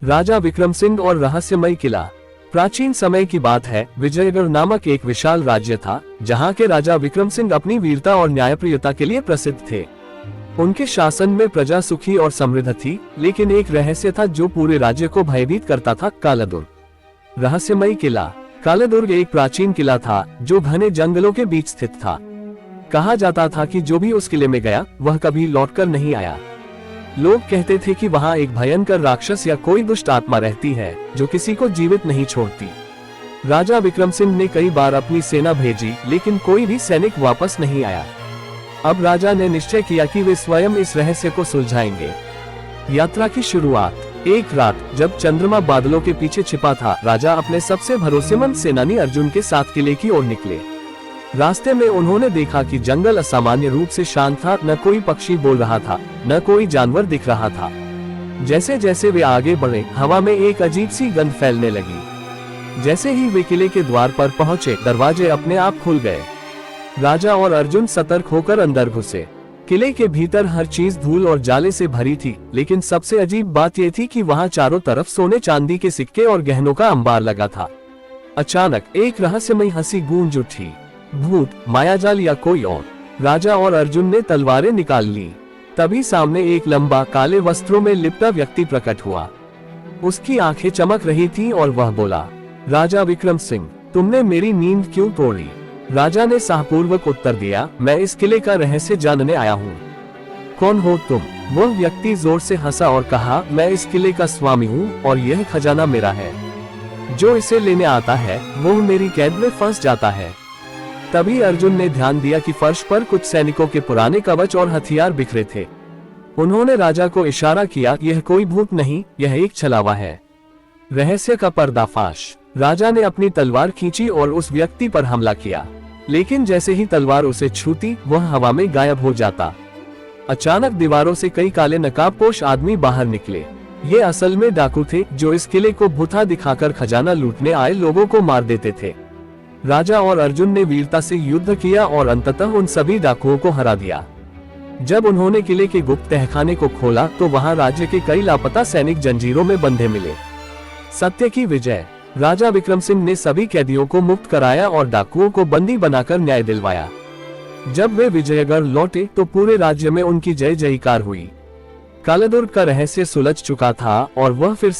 राजा विक्रम सिंह और रहस्यमय किला। प्राचीन समय की बात है, विजयगढ़ नामक एक विशाल राज्य था, जहाँ के राजा विक्रम सिंह अपनी वीरता और न्यायप्रियता के लिए प्रसिद्ध थे। उनके शासन में प्रजा सुखी और समृद्ध थी, लेकिन एक रहस्य था जो पूरे राज्य को भयभीत करता था, कालादुर्ग। रहस्यमय किला। कालादुर्ग एक प्राचीन किला था जो घने जंगलों के बीच स्थित था। कहा जाता था कि जो भी उस किले में गया वह कभी लौटकर नहीं आया। लोग कहते थे कि वहाँ एक भयंकर राक्षस या कोई दुष्ट आत्मा रहती है जो किसी को जीवित नहीं छोड़ती। राजा विक्रम सिंह ने कई बार अपनी सेना भेजी, लेकिन कोई भी सैनिक वापस नहीं आया। अब राजा ने निश्चय किया कि वे स्वयं इस रहस्य को सुलझाएंगे। यात्रा की शुरुआत। एक रात जब चंद्रमा बादलों के पीछे छिपा था, राजा अपने सबसे भरोसेमंद सेनानी अर्जुन के साथ किले की ओर निकले। रास्ते में उन्होंने देखा कि जंगल असामान्य रूप से शांत था, न कोई पक्षी बोल रहा था, न कोई जानवर दिख रहा था। जैसे जैसे वे आगे बढ़े, हवा में एक अजीब सी गंध फैलने लगी। जैसे ही वे किले के द्वार पर पहुंचे, दरवाजे अपने आप खुल गए। राजा और अर्जुन सतर्क होकर अंदर घुसे। किले के भीतर हर चीज धूल और जाले से भरी थी, लेकिन सबसे अजीब बात यह थी कि वहां चारों तरफ सोने चांदी के सिक्के और गहनों का अंबार लगा था। अचानक एक रहस्यमयी हंसी गूंज उठी। भूत, मायाजाल या कोई और? राजा और अर्जुन ने तलवारें निकाल ली। तभी सामने एक लंबा, काले वस्त्रों में लिपटा व्यक्ति प्रकट हुआ। उसकी आंखें चमक रही थीं और वह बोला, राजा विक्रम सिंह, तुमने मेरी नींद क्यों तोड़ी? राजा ने साहपूर्वक उत्तर दिया, मैं इस किले का रहस्य जानने आया हूँ। कौन हो तुम? वह व्यक्ति जोर से हंसा और कहा, मैं इस किले का स्वामी हूँ और यह खजाना मेरा है। जो इसे लेने आता है वो मेरी कैद में फंस जाता है। तभी अर्जुन ने ध्यान दिया कि फर्श पर कुछ सैनिकों के पुराने कवच और हथियार बिखरे थे। उन्होंने राजा को इशारा किया, यह कोई भूत नहीं, यह एक छलावा है। रहस्य का पर्दाफाश। राजा ने अपनी तलवार खींची और उस व्यक्ति पर हमला किया, लेकिन जैसे ही तलवार उसे छूती, वह हवा में गायब हो जाता। अचानक दीवारों से कई काले नकाबपोश आदमी बाहर निकले। ये असल में डाकू थे जो इस किले को भूता दिखाकर खजाना लूटने आए लोगों को मार देते थे। राजा और अर्जुन ने वीरता से युद्ध किया और अंततः उन सभी डाकुओं को हरा दिया। जब उन्होंने किले के गुप्त तहखाने को खोला तो वहां राज्य के कई लापता सैनिक जंजीरों में बंधे मिले। सत्य की विजय। राजा विक्रम सिंह ने सभी कैदियों को मुक्त कराया और डाकुओं को बंदी बनाकर न्याय दिलवाया। जब वे विजयगढ़ लौटे तो पूरे राज्य में उनकी जय जयकार हुई। कालादुर्ग का रहस्य सुलझ चुका था और वह फिर से